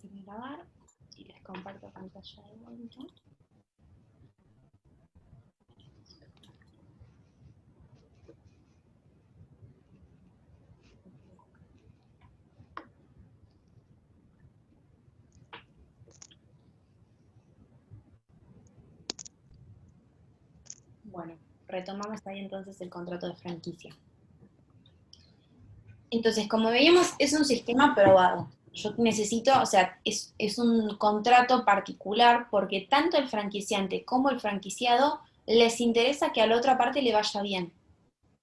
de grabar y les comparto pantalla de vuelta. Bueno, retomamos ahí entonces el contrato de franquicia. Entonces, como veíamos, es un sistema probado. Yo necesito, o sea, es un contrato particular porque tanto el franquiciante como el franquiciado les interesa que a la otra parte le vaya bien.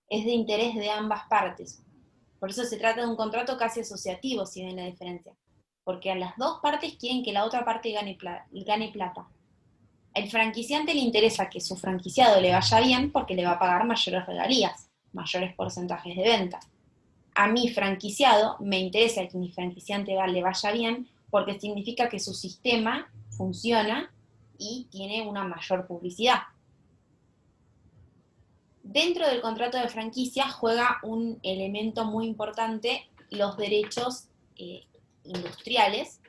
Es de interés de ambas partes. Por eso se trata de un contrato casi asociativo, si ven la diferencia. Porque a las dos partes quieren que la otra parte gane plata. Al franquiciante le interesa que su franquiciado le vaya bien porque le va a pagar mayores regalías, mayores porcentajes de venta. A mi franquiciado me interesa que mi franquiciante le vaya bien porque significa que su sistema funciona y tiene una mayor publicidad. Dentro del contrato de franquicia juega un elemento muy importante los derechos industriales,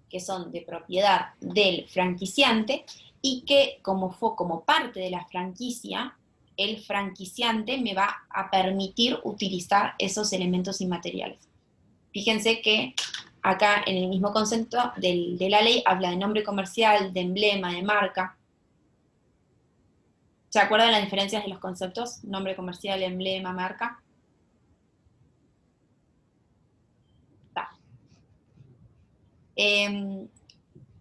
que son de propiedad del franquiciante, y que como parte de la franquicia, el franquiciante me va a permitir utilizar esos elementos inmateriales. Fíjense que acá en el mismo concepto de la ley habla de nombre comercial, de emblema, de marca. ¿Se acuerdan las diferencias de los conceptos? Nombre comercial, emblema, marca.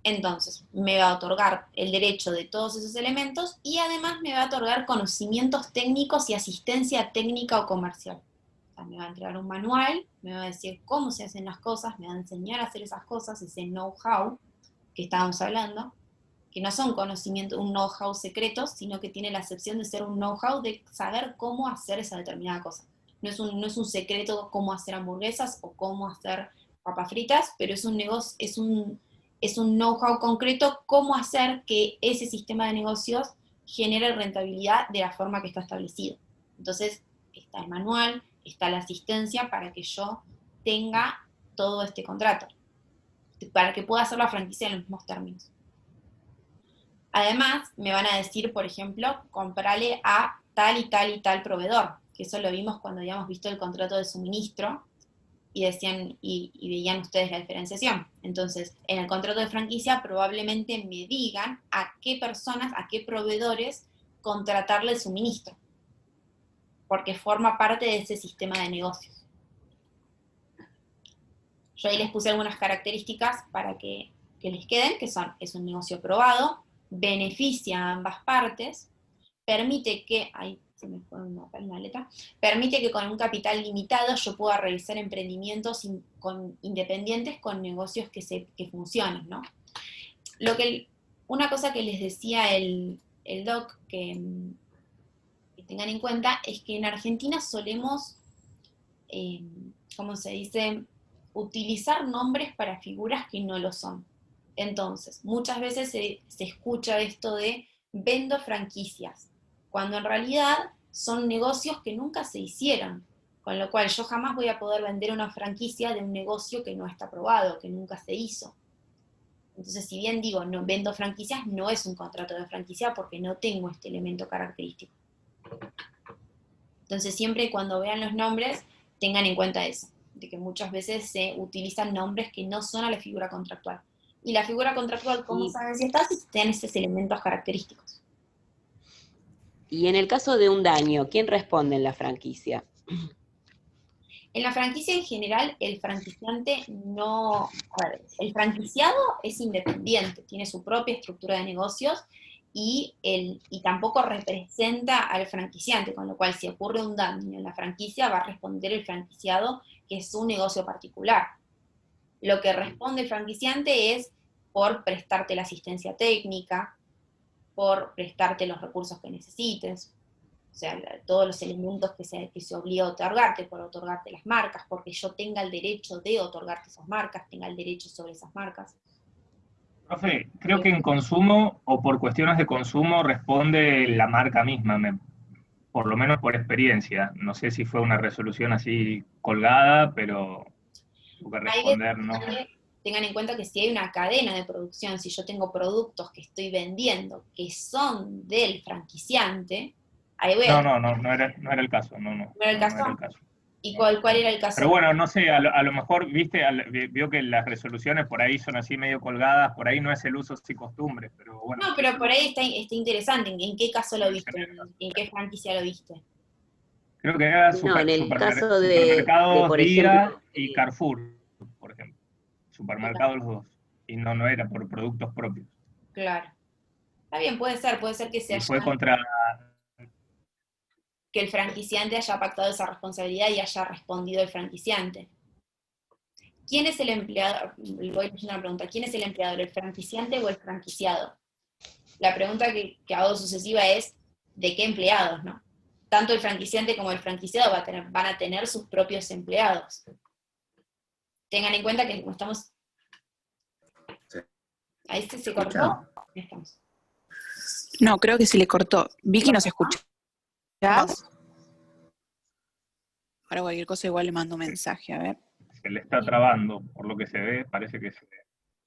Entonces, me va a otorgar el derecho de todos esos elementos y además me va a otorgar conocimientos técnicos y asistencia técnica o comercial. O sea, me va a entregar un manual, me va a decir cómo se hacen las cosas, me va a enseñar a hacer esas cosas, ese know-how que estábamos hablando, que no son conocimientos, un know-how secreto, sino que tiene la excepción de ser un know-how de saber cómo hacer esa determinada cosa. No es un secreto cómo hacer hamburguesas o cómo hacer papas fritas, pero es un negocio, es un know-how concreto cómo hacer que ese sistema de negocios genere rentabilidad de la forma que está establecido. Entonces, está el manual, está la asistencia para que yo tenga todo este contrato, para que pueda hacer la franquicia en los mismos términos. Además, me van a decir, por ejemplo, comprarle a tal y tal y tal proveedor, que eso lo vimos cuando habíamos visto el contrato de suministro, y decían, y veían ustedes la diferenciación. Entonces, en el contrato de franquicia probablemente me digan a qué personas, a qué proveedores contratarle el suministro, porque forma parte de ese sistema de negocios. Yo ahí les puse algunas características para que les queden, que son, es un negocio probado, beneficia a ambas partes, permite que, ahí se me fue una letra, permite que con un capital limitado yo pueda realizar emprendimientos independientes con negocios que funcionen, ¿no? Una cosa que les decía el doc que tengan en cuenta es que en Argentina solemos, ¿cómo se dice?, utilizar nombres para figuras que no lo son. Entonces, muchas veces se escucha esto de vendo franquicias, cuando en realidad son negocios que nunca se hicieron, con lo cual yo jamás voy a poder vender una franquicia de un negocio que no está aprobado, que nunca se hizo. Entonces, si bien digo, no vendo franquicias, no es un contrato de franquicia porque no tengo este elemento característico. Entonces, siempre cuando vean los nombres, tengan en cuenta eso, de que muchas veces se utilizan nombres que no son a la figura contractual. Y la figura contractual, ¿cómo saben si está? Si tienen esos elementos característicos. Y en el caso de un daño, ¿quién responde en la franquicia? En la franquicia en general, el franquiciante no... A ver, el franquiciado es independiente, tiene su propia estructura de negocios y tampoco representa al franquiciante, con lo cual si ocurre un daño en la franquicia va a responder el franquiciado, que es su negocio particular. Lo que responde el franquiciante es por prestarte la asistencia técnica, por prestarte los recursos que necesites, o sea, todos los elementos que se obliga a otorgarte, por otorgarte las marcas, porque yo tenga el derecho de otorgarte esas marcas, tenga el derecho sobre esas marcas. Profe, creo que en consumo o por cuestiones de consumo responde la marca misma, por lo menos por experiencia. No sé si fue una resolución así colgada, pero tuvo que responder, ¿no? tengan en cuenta que si hay una cadena de producción, si yo tengo productos que estoy vendiendo que son del franquiciante, ahí voy a... No era el caso, ¿No era el no era el caso? caso. ¿Y cuál era el Pero caso? bueno, no sé, a lo mejor, viste, vio que las resoluciones por ahí son así medio colgadas, por ahí no es el uso y costumbre, pero bueno. No, pero por ahí está interesante. ¿En qué caso lo viste? ¿En qué franquicia lo viste? Creo que era No, en el caso de, Supermercados por ejemplo, Día y Carrefour, por ejemplo. Supermercados los dos. Y no era por productos propios. Claro. Está bien, puede ser que Y fue que el franquiciante haya pactado esa responsabilidad y haya respondido el franquiciante. ¿Quién es el empleador? Voy a hacer una pregunta. ¿Quién es el empleador, el franquiciante o el franquiciado? La pregunta que hago sucesiva es, ¿de qué empleados, no? Tanto el franquiciante como el franquiciado van a tener sus propios empleados. Tengan en cuenta que como estamos... ¿Ahí se cortó? Estamos. No, creo que se le cortó. Vicky nos escucha. Ahora cualquier cosa igual le mando un mensaje, a ver. se le está trabando, por lo que se ve, parece que se...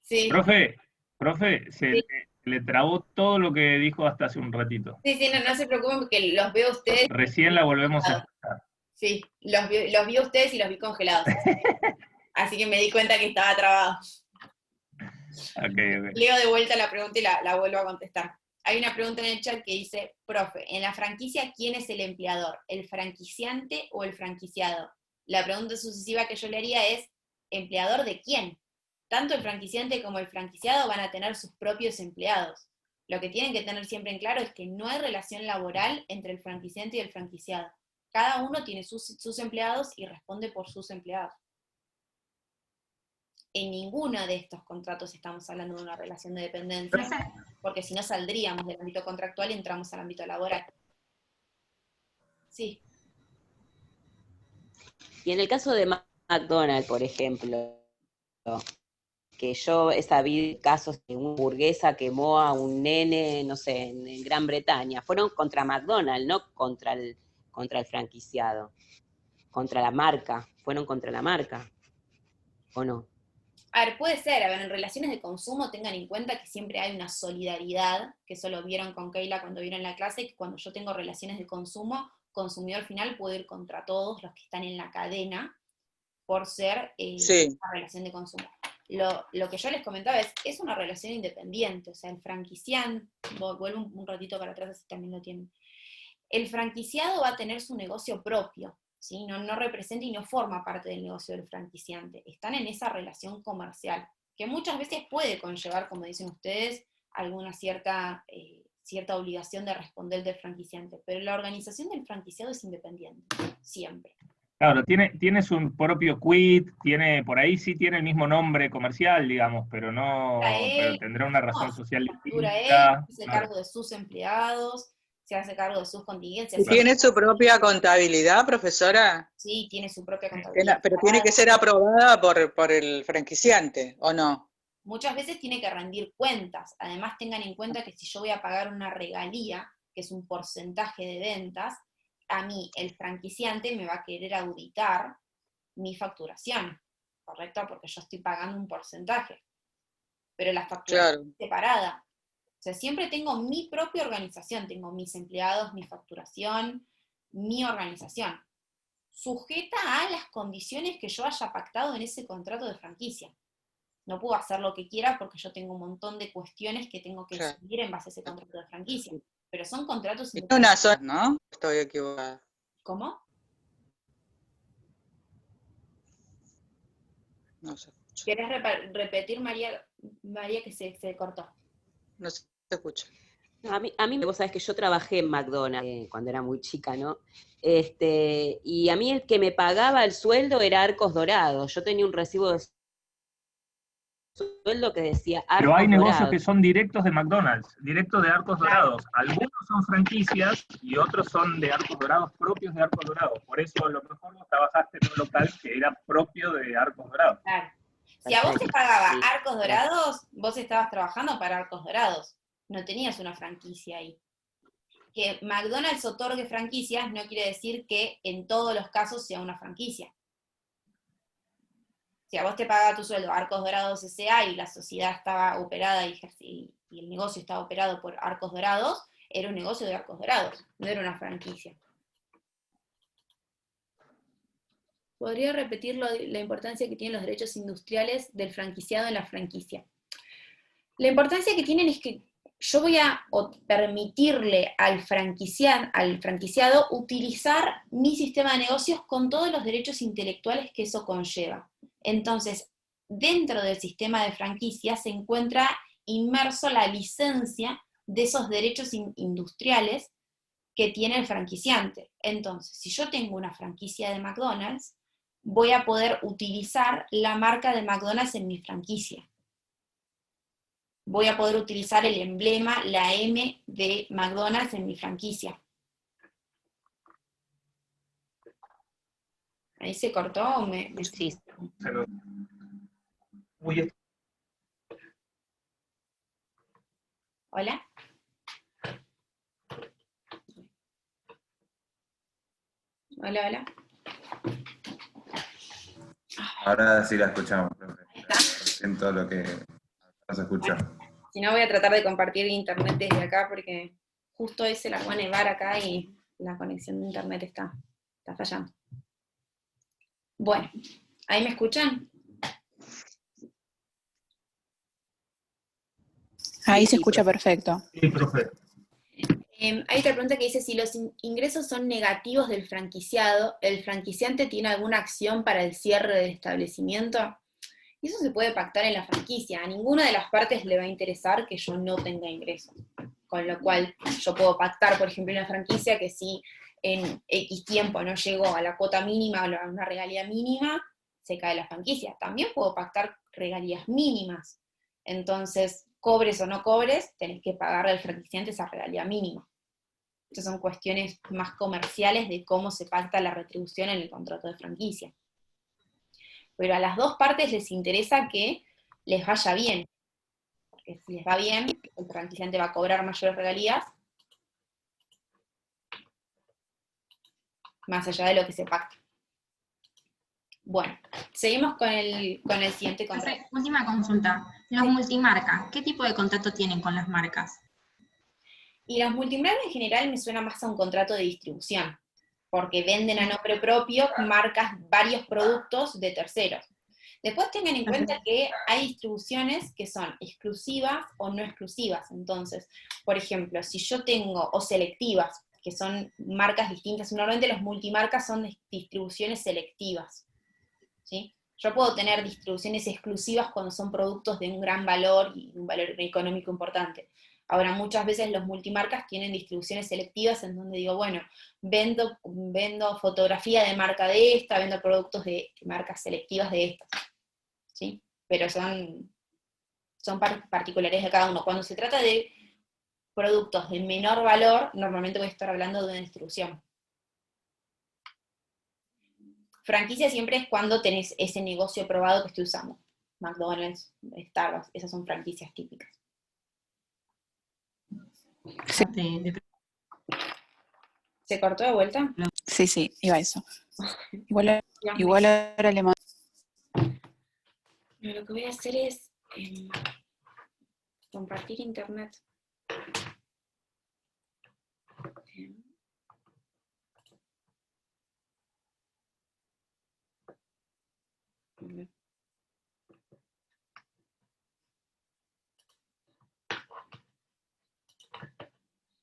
Sí. Profe, se le trabó todo lo que dijo hasta hace un ratito. Sí, no se preocupen porque los veo a ustedes. Recién la volvemos a escuchar. Sí, los vi a ustedes y los vi congelados. Así que me di cuenta que estaba trabado. Okay. Leo de vuelta la pregunta y la vuelvo a contestar. Hay una pregunta en el chat que dice, profe, en la franquicia, ¿quién es el empleador? ¿El franquiciante o el franquiciado? La pregunta sucesiva que yo le haría es, ¿empleador de quién? Tanto el franquiciante como el franquiciado van a tener sus propios empleados. Lo que tienen que tener siempre en claro es que no hay relación laboral entre el franquiciante y el franquiciado. Cada uno tiene sus empleados y responde por sus empleados. En ninguno de estos contratos estamos hablando de una relación de dependencia, porque si no saldríamos del ámbito contractual y entramos al ámbito laboral. Sí. Y en el caso de McDonald's, por ejemplo, que yo he sabido casos de una hamburguesa quemó a un nene, no sé, en Gran Bretaña, fueron contra McDonald's, no contra el franquiciado, contra la marca, fueron contra la marca, ¿o no? A ver, puede ser, a ver, en relaciones de consumo tengan en cuenta que siempre hay una solidaridad, que eso lo vieron con Keila cuando vieron la clase, que cuando yo tengo relaciones de consumo, consumidor final puedo ir contra todos los que están en la cadena por ser una relación de consumo. Lo que yo les comentaba es una relación independiente, o sea, el franquiciante, vuelvo un ratito para atrás así también lo tienen, el franquiciado va a tener su negocio propio, ¿sí? No representa y no forma parte del negocio del franquiciante. Están en esa relación comercial, que muchas veces puede conllevar, como dicen ustedes, alguna cierta obligación de responder del franquiciante, pero la organización del franquiciado es independiente, siempre. Claro, tiene su propio quit, por ahí sí tiene el mismo nombre comercial, digamos, pero pero tendrá una razón social distinta. Él se hace cargo de sus empleados, se hace cargo de sus contingencias. ¿Y tiene su propia contabilidad, profesora? Sí, tiene su propia contabilidad. Pero tiene que ser aprobada por el franquiciante, ¿o no? Muchas veces tiene que rendir cuentas. Además, tengan en cuenta que si yo voy a pagar una regalía, que es un porcentaje de ventas, a mí el franquiciante me va a querer auditar mi facturación, ¿correcto? Porque yo estoy pagando un porcentaje. Pero la facturación es separada. O sea, siempre tengo mi propia organización, tengo mis empleados, mi facturación, mi organización, sujeta a las condiciones que yo haya pactado en ese contrato de franquicia. No puedo hacer lo que quiera porque yo tengo un montón de cuestiones que tengo que seguir en base a ese contrato de franquicia. Pero son contratos independientes. Una sola, ¿no? Estoy equivocada. ¿Cómo? No se escucha. ¿Querés repetir, María, que se cortó? No se escucha. No, a mí, vos sabés que yo trabajé en McDonald's cuando era muy chica, ¿no? Y a mí el que me pagaba el sueldo era Arcos Dorados. Yo tenía un recibo de sueldo que decía Arcos Dorados. Pero hay negocios que son directos de McDonald's, directos de Arcos Dorados. Algunos son franquicias y otros son de Arcos Dorados, propios de Arcos Dorados. Por eso a lo mejor vos trabajaste en un local que era propio de Arcos Dorados. Claro. Si a vos te pagaba Arcos Dorados, vos estabas trabajando para Arcos Dorados. No tenías una franquicia ahí. Que McDonald's otorgue franquicias no quiere decir que en todos los casos sea una franquicia. Si a vos te pagaba tu sueldo Arcos Dorados S.A. y la sociedad estaba operada y el negocio estaba operado por Arcos Dorados, era un negocio de Arcos Dorados, no era una franquicia. ¿Podría repetir la importancia que tienen los derechos industriales del franquiciado en la franquicia? La importancia que tienen es que yo voy a permitirle al franquiciado utilizar mi sistema de negocios con todos los derechos intelectuales que eso conlleva. Entonces, dentro del sistema de franquicia se encuentra inmerso la licencia de esos derechos industriales que tiene el franquiciante. Entonces, si yo tengo una franquicia de McDonald's, voy a poder utilizar la marca de McDonald's en mi franquicia. Voy a poder utilizar el emblema, la M de McDonald's en mi franquicia. ¿Ahí se cortó o me... Sí. Uy, ¿Hola? Hola, hola. Ahora sí la escuchamos, profe. Siento lo que no se escucha. Si no, voy a tratar de compartir internet desde acá porque justo hoy se la fue a nevar acá y la conexión de internet está fallando. Bueno, ¿ahí me escuchan? Ahí se escucha perfecto. sí, profe. Hay otra pregunta que dice, si los ingresos son negativos del franquiciado, ¿el franquiciante tiene alguna acción para el cierre del establecimiento? Y eso se puede pactar en la franquicia. A ninguna de las partes le va a interesar que yo no tenga ingresos. Con lo cual, yo puedo pactar, por ejemplo, en la franquicia que si en X tiempo no llego a la cuota mínima o a una regalía mínima, se cae la franquicia. También puedo pactar regalías mínimas. Entonces, cobres o no cobres, tenés que pagarle al franquiciante esa regalía mínima. Estas son cuestiones más comerciales de cómo se pacta la retribución en el contrato de franquicia. Pero a las dos partes les interesa que les vaya bien. Porque si les va bien, el franquiciante va a cobrar mayores regalías, más allá de lo que se pacta. Bueno, seguimos con el siguiente contrato. Última consulta. Los multimarcas, ¿qué tipo de contrato tienen con las marcas? Y las multimarcas en general me suena más a un contrato de distribución, porque venden a nombre propio marcas, varios productos de terceros. Después tengan en cuenta que hay distribuciones que son exclusivas o no exclusivas. Entonces, por ejemplo, si yo tengo, o selectivas, que son marcas distintas, normalmente los multimarcas son distribuciones selectivas, ¿sí? Yo puedo tener distribuciones exclusivas cuando son productos de un gran valor y un valor económico importante. Ahora, muchas veces los multimarcas tienen distribuciones selectivas en donde digo, bueno, vendo fotografía de marca de esta, vendo productos de marcas selectivas de estas, ¿sí? Pero son particulares de cada uno. Cuando se trata de productos de menor valor, normalmente voy a estar hablando de una distribución. Franquicia siempre es cuando tenés ese negocio probado que estoy usando. McDonald's, Starbucks, esas son franquicias típicas. Sí. ¿Se cortó de vuelta? Sí, iba eso. Igual ahora le mando. Lo que voy a hacer es compartir internet.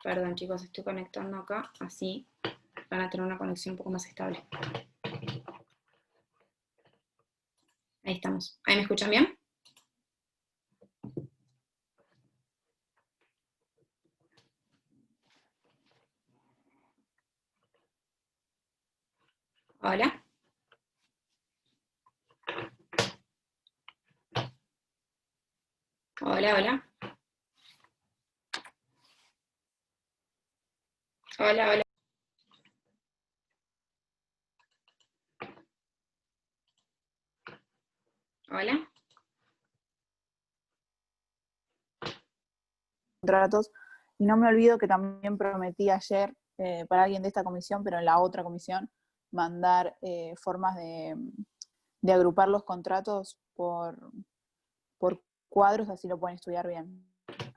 Perdón, chicos, estoy conectando acá, así van a tener una conexión un poco más estable. Ahí estamos. ¿Ahí me escuchan bien? Hola. Hola, hola. Hola, hola. Hola. Contratos. Y no me olvido que también prometí ayer, para alguien de esta comisión, pero en la otra comisión, mandar formas de de agrupar los contratos por cuadros, así lo pueden estudiar bien.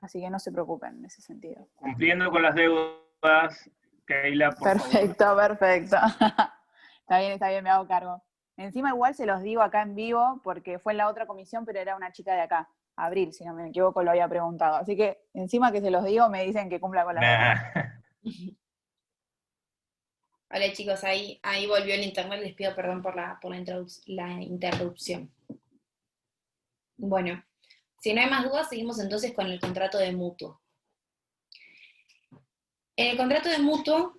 Así que no se preocupen en ese sentido. Cumpliendo con las deudas, Keila, por favor. Perfecto. Está bien, me hago cargo. Encima igual se los digo acá en vivo, porque fue en la otra comisión, pero era una chica de acá. Abril, si no me equivoco, lo había preguntado. Así que encima que se los digo, me dicen que cumpla con las deudas. Vale, chicos, ahí volvió el internet, les pido perdón por la interrupción. Bueno, si no hay más dudas, seguimos entonces con el contrato de mutuo. El contrato de mutuo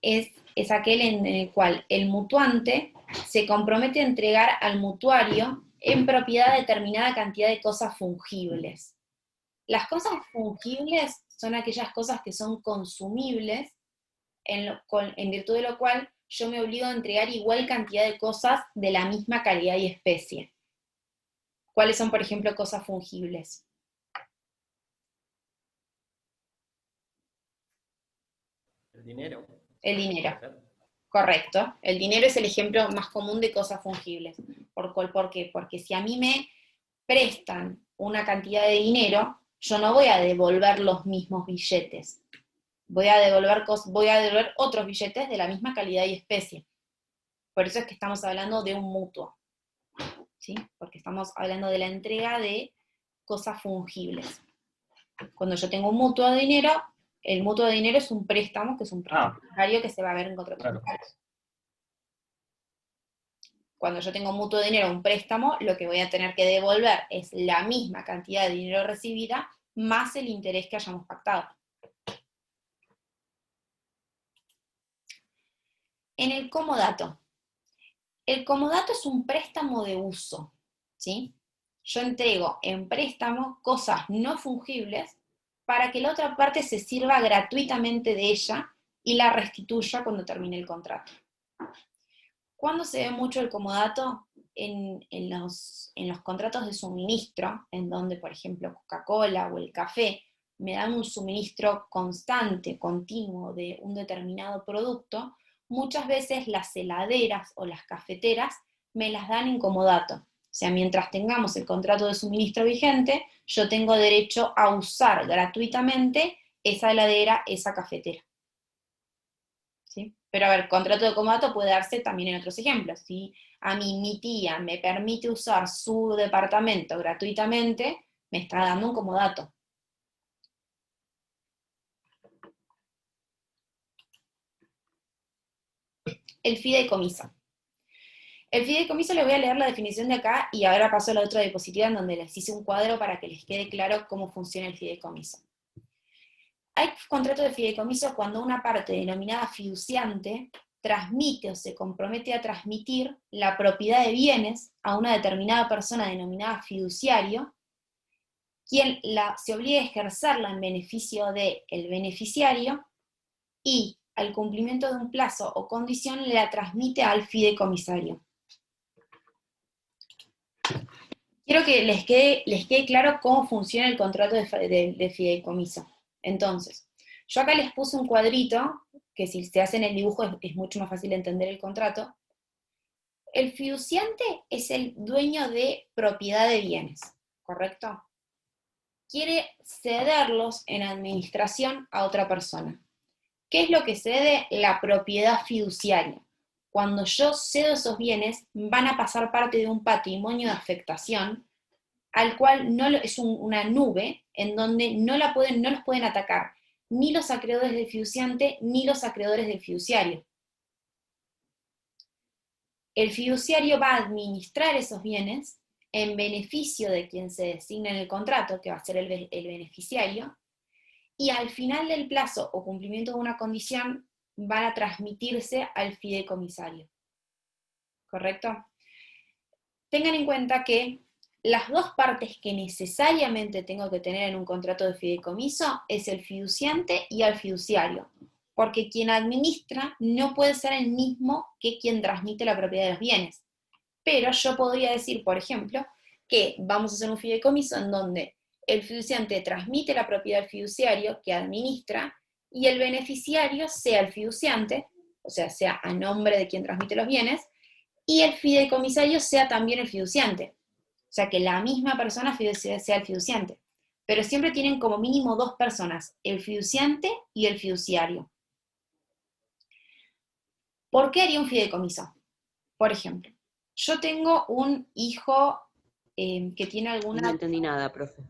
es aquel en el cual el mutuante se compromete a entregar al mutuario en propiedad determinada cantidad de cosas fungibles. Las cosas fungibles son aquellas cosas que son consumibles, en virtud de lo cual yo me obligo a entregar igual cantidad de cosas de la misma calidad y especie. ¿Cuáles son, por ejemplo, cosas fungibles? El dinero. El dinero, correcto. El dinero es el ejemplo más común de cosas fungibles. ¿Por qué? Porque si a mí me prestan una cantidad de dinero, yo no voy a devolver los mismos billetes. Voy a devolver otros billetes de la misma calidad y especie. Por eso es que estamos hablando de un mutuo, ¿sí? Porque estamos hablando de la entrega de cosas fungibles. Cuando yo tengo un mutuo de dinero, el mutuo de dinero es un préstamo, que es un préstamo bancario que se va a ver en contratos bancarios. Cuando yo tengo un mutuo de dinero, un préstamo, lo que voy a tener que devolver es la misma cantidad de dinero recibida más el interés que hayamos pactado. En el comodato. El comodato es un préstamo de uso, ¿sí? Yo entrego en préstamo cosas no fungibles para que la otra parte se sirva gratuitamente de ella y la restituya cuando termine el contrato. ¿Cuándo se ve mucho el comodato? En los contratos de suministro, en donde, por ejemplo, Coca-Cola o el café me dan un suministro constante, continuo de un determinado producto, muchas veces las heladeras o las cafeteras me las dan en comodato. O sea, mientras tengamos el contrato de suministro vigente, yo tengo derecho a usar gratuitamente esa heladera, esa cafetera. ¿Sí? Pero a ver, contrato de comodato puede darse también en otros ejemplos. Si a mí mi tía me permite usar su departamento gratuitamente, me está dando un comodato. El fideicomiso. El fideicomiso, les voy a leer la definición de acá y ahora paso a la otra diapositiva en donde les hice un cuadro para que les quede claro cómo funciona el fideicomiso. Hay contrato de fideicomiso cuando una parte denominada fiduciante transmite o se compromete a transmitir la propiedad de bienes a una determinada persona denominada fiduciario, quien se obliga a ejercerla en beneficio del beneficiario y al cumplimiento de un plazo o condición la transmite al fideicomisario. Quiero que les quede claro cómo funciona el contrato de fideicomiso. Entonces, yo acá les puse un cuadrito, que si se hace en el dibujo es mucho más fácil entender el contrato. El fiduciante es el dueño de propiedad de bienes, ¿correcto? Quiere cederlos en administración a otra persona. ¿Qué es lo que cede? La propiedad fiduciaria. Cuando yo cedo esos bienes, van a pasar parte de un patrimonio de afectación, al cual es una nube en donde no los pueden atacar ni los acreedores del fiduciante ni los acreedores del fiduciario. El fiduciario va a administrar esos bienes en beneficio de quien se designa en el contrato, que va a ser el beneficiario, y al final del plazo o cumplimiento de una condición van a transmitirse al fideicomisario. ¿Correcto? Tengan en cuenta que las dos partes que necesariamente tengo que tener en un contrato de fideicomiso es el fiduciante y el fiduciario, porque quien administra no puede ser el mismo que quien transmite la propiedad de los bienes. Pero yo podría decir, por ejemplo, que vamos a hacer un fideicomiso en donde el fiduciante transmite la propiedad al fiduciario que administra y el beneficiario sea el fiduciante, o sea a nombre de quien transmite los bienes, y el fideicomisario sea también el fiduciante. O sea, que la misma persona sea el fiduciante. Pero siempre tienen como mínimo 2 personas, el fiduciante y el fiduciario. ¿Por qué haría un fideicomiso? Por ejemplo, yo tengo un hijo que tiene alguna... No entendí nada, profe.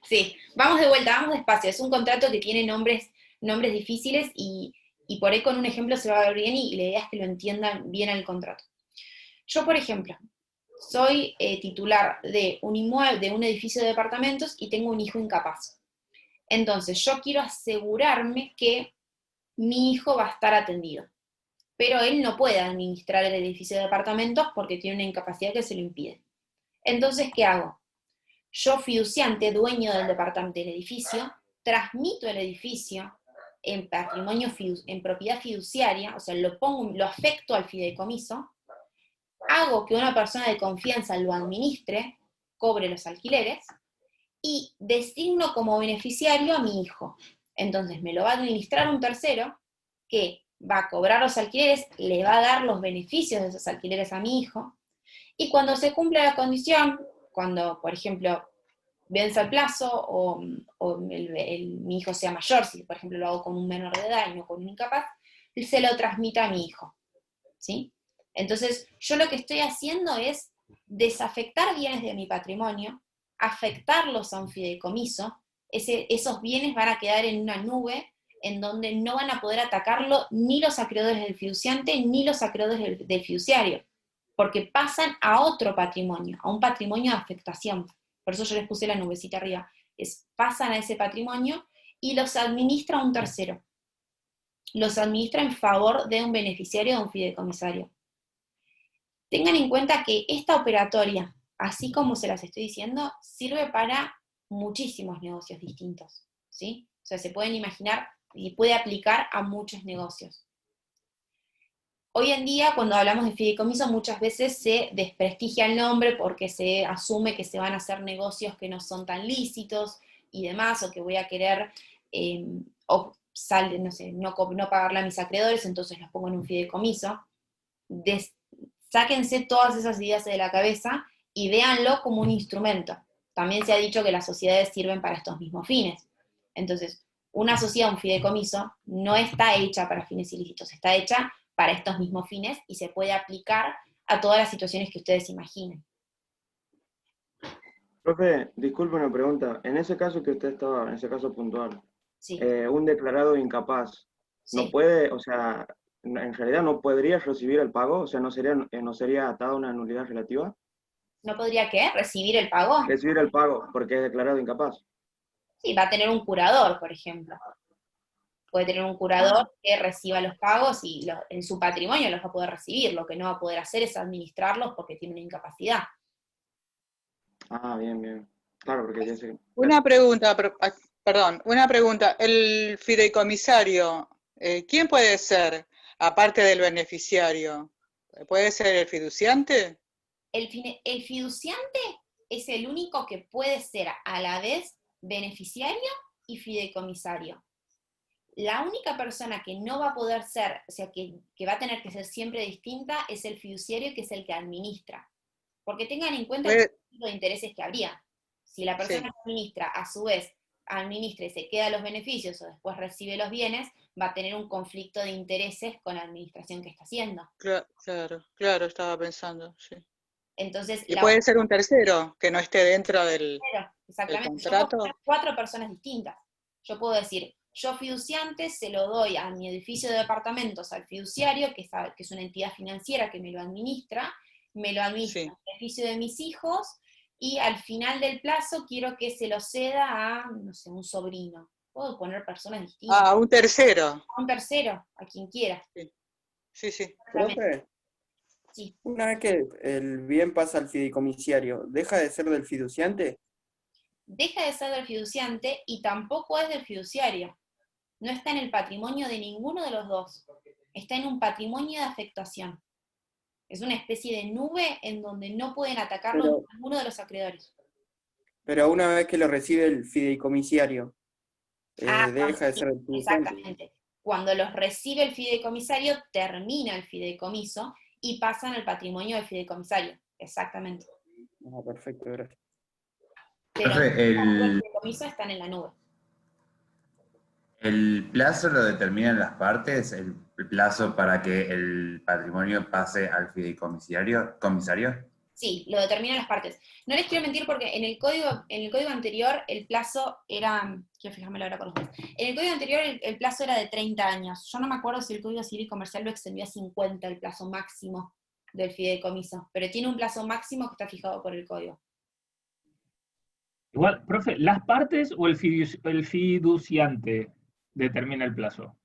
Sí, vamos de vuelta, vamos despacio. Es un contrato que tiene nombres difíciles y por ahí con un ejemplo se va a ver bien y la idea es que lo entiendan bien el contrato. Yo, por ejemplo, soy titular de un inmueble, de un edificio de departamentos y tengo un hijo incapaz. Entonces, yo quiero asegurarme que mi hijo va a estar atendido. Pero él no puede administrar el edificio de departamentos porque tiene una incapacidad que se lo impide. Entonces, ¿qué hago? Yo, fiduciante, dueño del edificio, transmito el edificio en patrimonio, en propiedad fiduciaria, o sea, lo afecto al fideicomiso, hago que una persona de confianza lo administre, cobre los alquileres, y designo como beneficiario a mi hijo. Entonces me lo va a administrar un tercero que va a cobrar los alquileres, le va a dar los beneficios de esos alquileres a mi hijo, y cuando se cumpla la condición, cuando, por ejemplo, vence el plazo o mi hijo sea mayor, si por ejemplo lo hago con un menor de edad y no con un incapaz, se lo transmita a mi hijo, ¿sí? Entonces, yo lo que estoy haciendo es desafectar bienes de mi patrimonio, afectarlos a un fideicomiso, esos bienes van a quedar en una nube en donde no van a poder atacarlo ni los acreedores del fiduciante ni los acreedores del fiduciario, porque pasan a otro patrimonio, a un patrimonio de afectación. Por eso yo les puse la nubecita arriba. Pasan a ese patrimonio y los administra un tercero. Los administra en favor de un beneficiario de un fideicomisario. Tengan en cuenta que esta operatoria, así como se las estoy diciendo, sirve para muchísimos negocios distintos, ¿sí? O sea, se pueden imaginar y puede aplicar a muchos negocios. Hoy en día, cuando hablamos de fideicomiso, muchas veces se desprestigia el nombre porque se asume que se van a hacer negocios que no son tan lícitos y demás, o que voy a querer no pagarle a mis acreedores, entonces los pongo en un fideicomiso. Sáquense todas esas ideas de la cabeza y véanlo como un instrumento. También se ha dicho que las sociedades sirven para estos mismos fines. Entonces, una sociedad, un fideicomiso, no está hecha para fines ilícitos, está hecha para estos mismos fines y se puede aplicar a todas las situaciones que ustedes imaginen. Profe, disculpe una pregunta. En ese caso que usted estaba, en ese caso puntual, Sí. Un declarado incapaz, Sí. ¿no puede, o sea, en realidad no podría recibir el pago? O sea, ¿no sería atada una nulidad relativa? ¿No podría qué? ¿Recibir el pago? Recibir el pago porque es declarado incapaz. Sí, va a tener un curador, por ejemplo. Puede tener un curador que reciba los pagos y en su patrimonio los va a poder recibir. Lo que no va a poder hacer es administrarlos porque tiene una incapacidad. Ah, bien, bien. Claro, porque ya sé. Una pregunta, perdón, una pregunta. El fideicomisario, ¿quién puede ser, aparte del beneficiario? ¿Puede ser el fiduciante? El fiduciante es el único que puede ser a la vez beneficiario y fideicomisario. La única persona que no va a poder ser, o sea, que va a tener que ser siempre distinta, es el fiduciario, que es el que administra. Porque tengan en cuenta el tipo de intereses que habría. Si la persona que administra, a su vez, administra y se queda los beneficios o después recibe los bienes, va a tener un conflicto de intereses con la administración que está haciendo. Claro, estaba pensando, sí. Entonces, y puede ser un tercero que no esté dentro del exactamente. contrato. Yo puedo tener 4 personas distintas. Yo puedo decir, yo fiduciante se lo doy a mi edificio de departamentos al fiduciario, que es una entidad financiera que me lo administra el beneficio de mis hijos, y al final del plazo quiero que se lo ceda a, no sé, un sobrino. Puedo poner personas distintas. Ah, un tercero. A un tercero, a quien quiera. Sí. Profe, sí. Una vez que el bien pasa al fideicomisario, ¿deja de ser del fiduciante? Deja de ser del fiduciante y tampoco es del fiduciario. No está en el patrimonio de ninguno de los dos. Está en un patrimonio de afectación. Es una especie de nube en donde no pueden atacarlo ninguno de los acreedores. Pero una vez que lo recibe el fideicomisario, deja de ser el fiduciante. Exactamente. Cuando los recibe el fideicomisario, termina el fideicomiso y pasan al patrimonio del fideicomisario, exactamente. Ah, perfecto, gracias. Pero Profe, los fideicomisos están en la nube. ¿el plazo lo determinan las partes? ¿El plazo para que el patrimonio pase al fideicomisario? ¿Comisario? Sí, lo determinan las partes. No les quiero mentir porque en el código anterior el plazo era, quiero fijarme la hora con los dos. En el código anterior el plazo era de 30 años. Yo no me acuerdo si el Código Civil y Comercial lo extendió a 50, el plazo máximo del fideicomiso, pero tiene un plazo máximo que está fijado por el código. Igual, profe, ¿las partes o el fiduciante determina el plazo?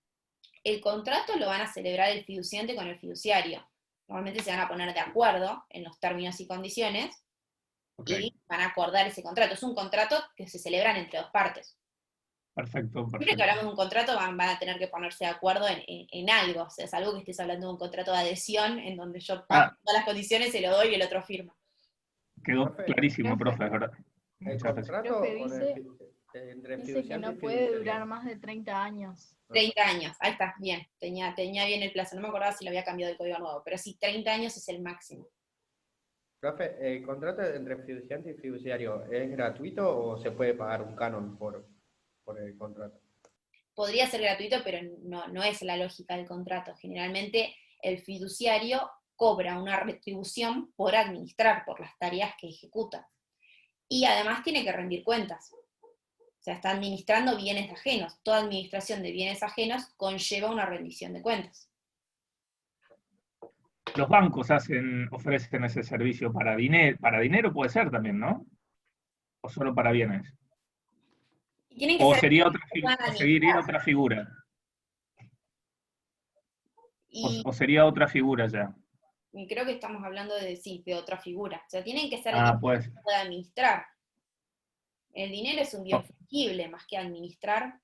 El contrato lo van a celebrar el fiduciante con el fiduciario. Normalmente se van a poner de acuerdo en los términos y condiciones, Okay. y van a acordar ese contrato. Es un contrato que se celebran entre dos partes. Perfecto, Siempre que hablamos de un contrato van a tener que ponerse de acuerdo en algo. O sea, es algo que estés hablando de un contrato de adhesión en donde yo pago todas las condiciones, se lo doy y el otro firma. Quedó Profe, clarísimo, profe, es verdad. El Muchas gracias. contrato Profe, con entre dice que fiduciante no y puede fiduciario. durar más de 30 años. 30 años, ahí está, bien. Tenía bien el plazo, no me acordaba si lo había cambiado el código nuevo, pero sí, 30 años es el máximo. Profe, ¿el contrato entre fiduciante y fiduciario es gratuito o se puede pagar un canon por el contrato? Podría ser gratuito, pero no es la lógica del contrato. Generalmente el fiduciario cobra una retribución por administrar, por las tareas que ejecuta. Y además tiene que rendir cuentas. O sea, está administrando bienes ajenos. Toda administración de bienes ajenos conlleva una rendición de cuentas. Los bancos ofrecen ese servicio para dinero puede ser también, ¿no? ¿O solo para bienes? Tienen que ¿O ser sería administrar. otra figura? Y ¿O sería otra figura ya? creo que estamos hablando de otra figura. O sea, tienen que ser Ah, alguien pues. que pueda administrar. El dinero es un bien fungible, más que administrar.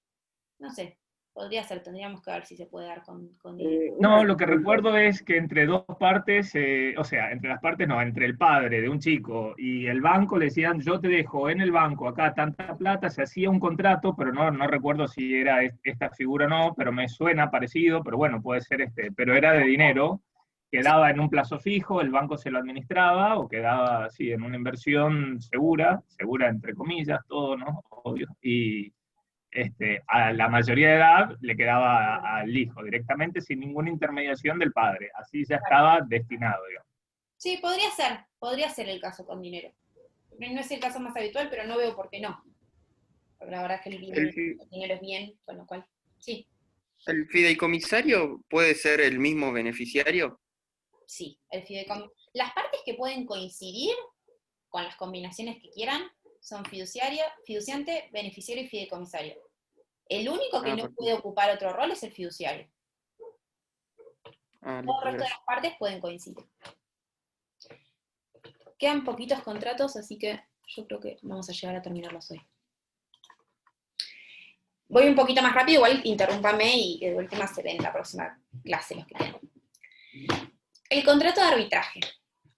No sé, podría ser, tendríamos que ver si se puede dar con dinero. No, lo que recuerdo es que entre dos partes, o sea, entre las partes no, entre el padre de un chico y el banco le decían, yo te dejo en el banco acá tanta plata, se hacía un contrato, pero no recuerdo si era esta figura o no, pero me suena parecido, pero bueno, puede ser pero era de dinero, quedaba en un plazo fijo, el banco se lo administraba, o quedaba así en una inversión segura entre comillas, todo, ¿no? Obvio, y a la mayoría de edad le quedaba al hijo directamente sin ninguna intermediación del padre. Así ya estaba destinado, digamos. Sí, podría ser el caso con dinero. No es el caso más habitual, pero no veo por qué no. Porque la verdad es que el dinero es bien, con lo cual, sí. ¿El fideicomisario puede ser el mismo beneficiario? Sí, el fideicomisario. Las partes que pueden coincidir con las combinaciones que quieran son fiduciante, beneficiario y fideicomisario. El único que no puede ocupar otro rol es el fiduciario. Todo el resto de las partes pueden coincidir. Quedan poquitos contratos, así que yo creo que vamos a llegar a terminarlos hoy. Voy un poquito más rápido, igual interrúmpame y de última se ven en la próxima clase los que quedan. El contrato de arbitraje.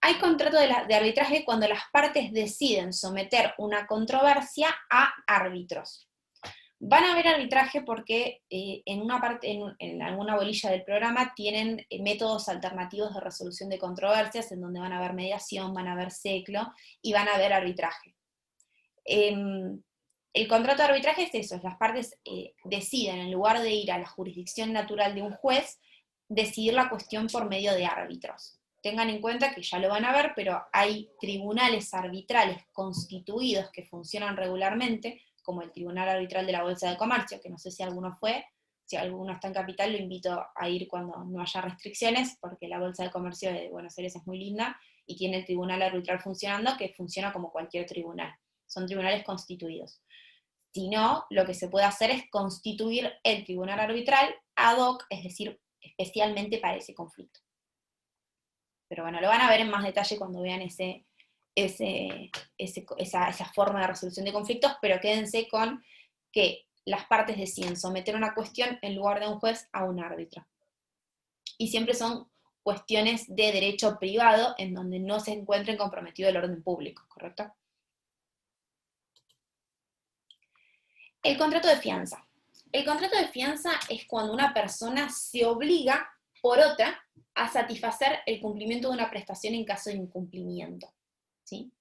Hay contrato de arbitraje cuando las partes deciden someter una controversia a árbitros. Van a haber arbitraje porque en alguna bolilla del programa tienen métodos alternativos de resolución de controversias, en donde van a haber mediación, van a haber seclo y van a haber arbitraje. El contrato de arbitraje es eso, las partes deciden, en lugar de ir a la jurisdicción natural de un juez, decidir la cuestión por medio de árbitros. Tengan en cuenta que ya lo van a ver, pero hay tribunales arbitrales constituidos que funcionan regularmente, como el Tribunal Arbitral de la Bolsa de Comercio, que no sé si alguno fue, si alguno está en Capital, lo invito a ir cuando no haya restricciones, porque la Bolsa de Comercio de Buenos Aires es muy linda, y tiene el Tribunal Arbitral funcionando, que funciona como cualquier tribunal. Son tribunales constituidos. Si no, lo que se puede hacer es constituir el Tribunal Arbitral ad hoc, es decir, especialmente para ese conflicto. Pero bueno, lo van a ver en más detalle cuando vean esa forma de resolución de conflictos, pero quédense con que las partes deciden someter una cuestión en lugar de un juez a un árbitro. Y siempre son cuestiones de derecho privado en donde no se encuentren comprometido el orden público, ¿correcto? El contrato de fianza. El contrato de fianza es cuando una persona se obliga por otra, a satisfacer el cumplimiento de una prestación en caso de incumplimiento. ¿Sí?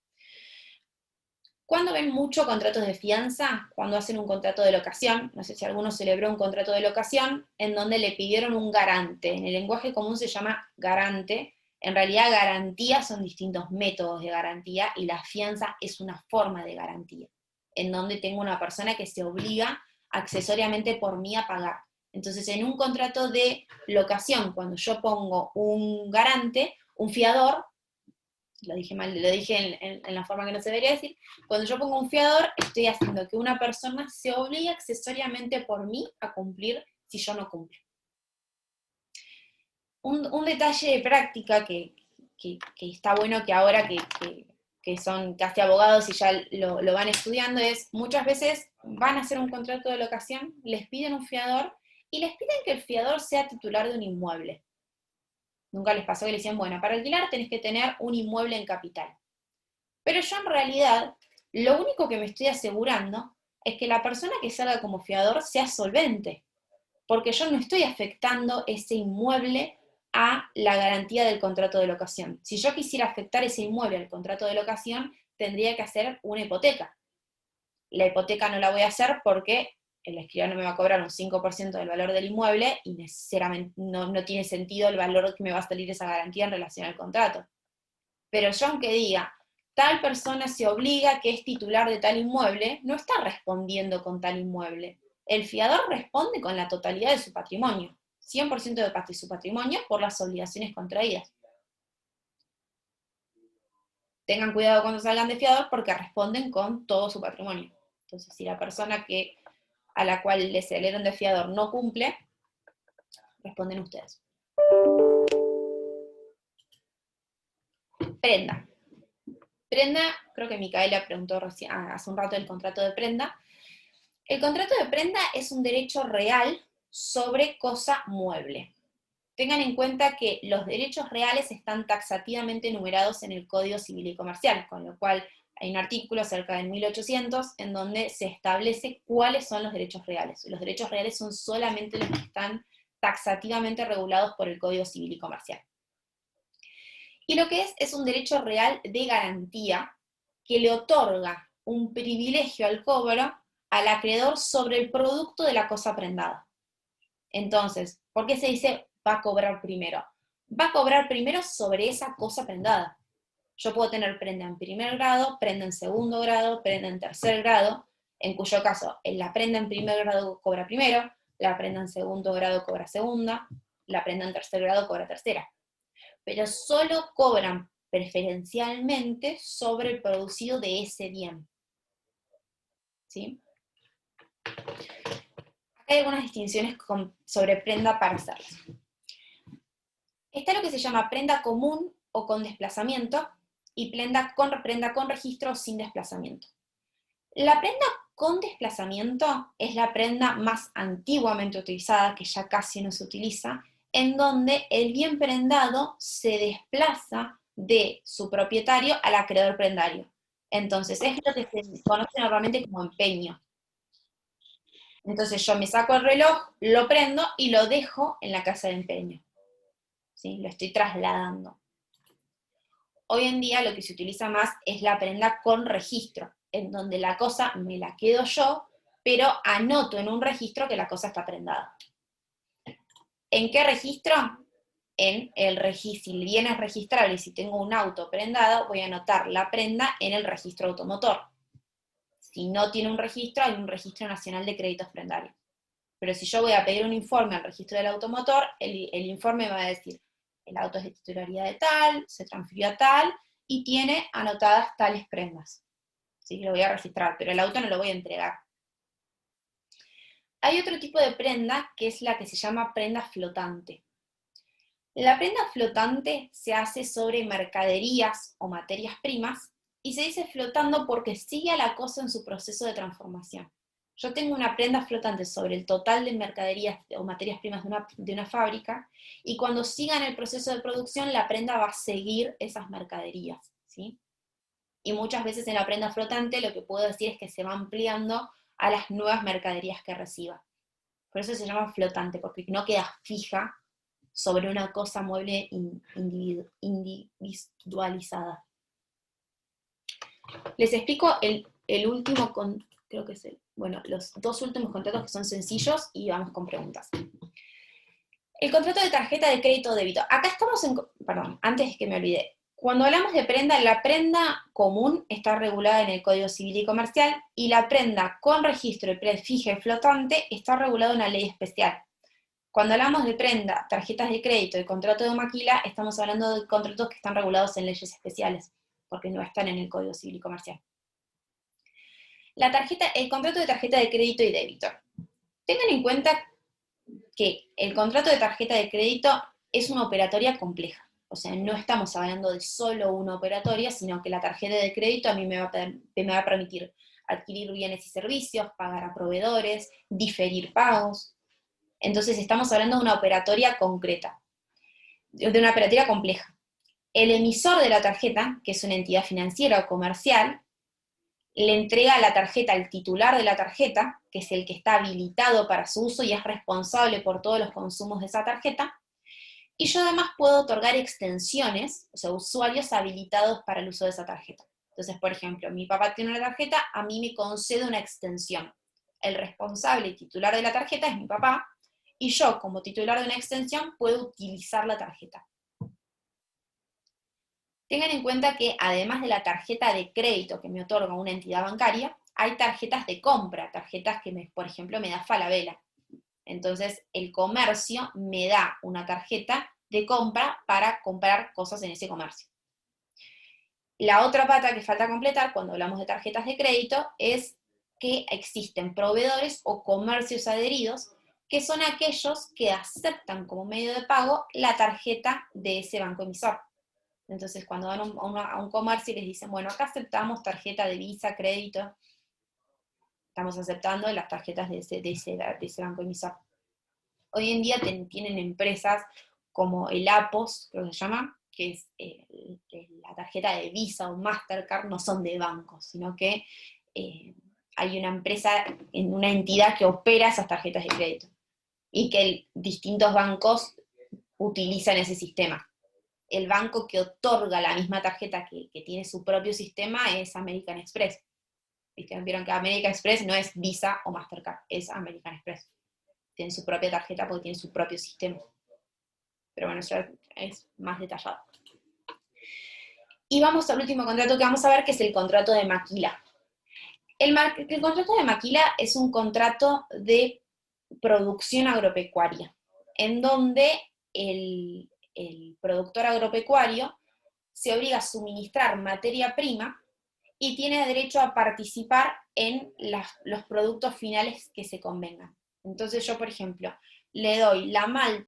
¿Cuándo ven mucho contratos de fianza? Cuando hacen un contrato de locación. No sé si alguno celebró un contrato de locación en donde le pidieron un garante. En el lenguaje común se llama garante. En realidad garantía son distintos métodos de garantía y la fianza es una forma de garantía, en donde tengo una persona que se obliga accesoriamente por mí a pagar. Entonces, en un contrato de locación, cuando yo pongo un garante, un fiador, lo dije mal, lo dije en la forma que no se debería decir, cuando yo pongo un fiador, estoy haciendo que una persona se obligue accesoriamente por mí a cumplir si yo no cumplo. Un detalle de práctica que está bueno que ahora que son casi abogados y ya lo van estudiando es, muchas veces van a hacer un contrato de locación, les piden un fiador, y les piden que el fiador sea titular de un inmueble. Nunca les pasó que le decían, bueno, para alquilar tenés que tener un inmueble en capital. Pero yo en realidad, lo único que me estoy asegurando es que la persona que salga como fiador sea solvente, porque yo no estoy afectando ese inmueble a la garantía del contrato de locación. Si yo quisiera afectar ese inmueble al contrato de locación, tendría que hacer una hipoteca. La hipoteca no la voy a hacer porque el escribano me va a cobrar un 5% del valor del inmueble y necesariamente no tiene sentido el valor que me va a salir esa garantía en relación al contrato. Pero yo aunque diga, tal persona se obliga que es titular de tal inmueble, no está respondiendo con tal inmueble. El fiador responde con la totalidad de su patrimonio, 100% de su patrimonio por las obligaciones contraídas. Tengan cuidado cuando salgan de fiador porque responden con todo su patrimonio. Entonces, si la persona a la cual le salieron de fiador no cumple, responden ustedes. Prenda. Prenda, creo que Micaela preguntó hace un rato del contrato de prenda. El contrato de prenda es un derecho real sobre cosa mueble. Tengan en cuenta que los derechos reales están taxativamente enumerados en el Código Civil y Comercial, con lo cual hay un artículo cerca del 1800 en donde se establece cuáles son los derechos reales. Los derechos reales son solamente los que están taxativamente regulados por el Código Civil y Comercial. Y lo que es un derecho real de garantía que le otorga un privilegio al cobro al acreedor sobre el producto de la cosa prendada. Entonces, ¿por qué se dice va a cobrar primero? Va a cobrar primero sobre esa cosa prendada. Yo puedo tener prenda en primer grado, prenda en segundo grado, prenda en tercer grado, en cuyo caso la prenda en primer grado cobra primero, la prenda en segundo grado cobra segunda, la prenda en tercer grado cobra tercera. Pero solo cobran preferencialmente sobre el producido de ese bien. ¿Sí? Acá hay algunas distinciones sobre prenda para hacerlas. Está lo que se llama prenda común o con desplazamiento, y prenda con registro o sin desplazamiento. La prenda con desplazamiento es la prenda más antiguamente utilizada, que ya casi no se utiliza, en donde el bien prendado se desplaza de su propietario al acreedor prendario. Entonces, es lo que se conoce normalmente como empeño. Entonces yo me saco el reloj, lo prendo y lo dejo en la casa de empeño. ¿Sí? Lo estoy trasladando. Hoy en día lo que se utiliza más es la prenda con registro, en donde la cosa me la quedo yo, pero anoto en un registro que la cosa está prendada. ¿En qué registro? En el registro. Si el bien es registrable y si tengo un auto prendado, voy a anotar la prenda en el registro automotor. Si no tiene un registro, hay un registro nacional de créditos prendarios. Pero si yo voy a pedir un informe al registro del automotor, el informe me va a decir, el auto es de titularidad de tal, se transfirió a tal, y tiene anotadas tales prendas. ¿Sí? Lo voy a registrar, pero el auto no lo voy a entregar. Hay otro tipo de prenda, que es la que se llama prenda flotante. La prenda flotante se hace sobre mercaderías o materias primas, y se dice flotando porque sigue a la cosa en su proceso de transformación. Yo tengo una prenda flotante sobre el total de mercaderías o materias primas de una fábrica, y cuando siga en el proceso de producción, la prenda va a seguir esas mercaderías, ¿sí? Y muchas veces en la prenda flotante lo que puedo decir es que se va ampliando a las nuevas mercaderías que reciba. Por eso se llama flotante, porque no queda fija sobre una cosa mueble individualizada. Les explico el último, creo que es los dos últimos contratos que son sencillos y vamos con preguntas. El contrato de tarjeta de crédito o débito. Acá estamos perdón, antes que me olvide. Cuando hablamos de prenda, la prenda común está regulada en el Código Civil y Comercial, y la prenda con registro y prefije flotante está regulada en una ley especial. Cuando hablamos de prenda, tarjetas de crédito y contrato de maquila, estamos hablando de contratos que están regulados en leyes especiales, porque no están en el Código Civil y Comercial. El contrato de tarjeta de crédito y débito. Tengan en cuenta que el contrato de tarjeta de crédito es una operatoria compleja. O sea, no estamos hablando de solo una operatoria, sino que la tarjeta de crédito a mí me va a permitir adquirir bienes y servicios, pagar a proveedores, diferir pagos. Entonces estamos hablando de una operatoria concreta, de una operatoria compleja. El emisor de la tarjeta, que es una entidad financiera o comercial, le entrega la tarjeta al titular de la tarjeta, que es el que está habilitado para su uso y es responsable por todos los consumos de esa tarjeta, y yo además puedo otorgar extensiones, o sea, usuarios habilitados para el uso de esa tarjeta. Entonces, por ejemplo, mi papá tiene una tarjeta, a mí me concede una extensión. El responsable y titular de la tarjeta es mi papá, y yo, como titular de una extensión, puedo utilizar la tarjeta. Tengan en cuenta que además de la tarjeta de crédito que me otorga una entidad bancaria, hay tarjetas de compra, tarjetas que, por ejemplo, me da Falabella. Entonces, el comercio me da una tarjeta de compra para comprar cosas en ese comercio. La otra pata que falta completar cuando hablamos de tarjetas de crédito es que existen proveedores o comercios adheridos, que son aquellos que aceptan como medio de pago la tarjeta de ese banco emisor. Entonces, cuando van a un comercio y les dicen, bueno, acá aceptamos tarjeta de Visa, crédito, estamos aceptando las tarjetas de ese banco emisor. Hoy en día tienen empresas como el APOS, creo que se llama, que es la tarjeta de Visa o Mastercard, no son de bancos, sino que hay una empresa, una entidad que opera esas tarjetas de crédito, y que distintos bancos utilizan ese sistema. El banco que otorga la misma tarjeta que tiene su propio sistema es American Express. Vieron que American Express no es Visa o Mastercard, es American Express. Tienen su propia tarjeta porque tienen su propio sistema. Pero bueno, eso es más detallado. Y vamos al último contrato que vamos a ver, que es el contrato de maquila. El contrato de maquila es un contrato de producción agropecuaria, en donde el productor agropecuario se obliga a suministrar materia prima y tiene derecho a participar en los productos finales que se convengan. Entonces yo, por ejemplo, le doy la malta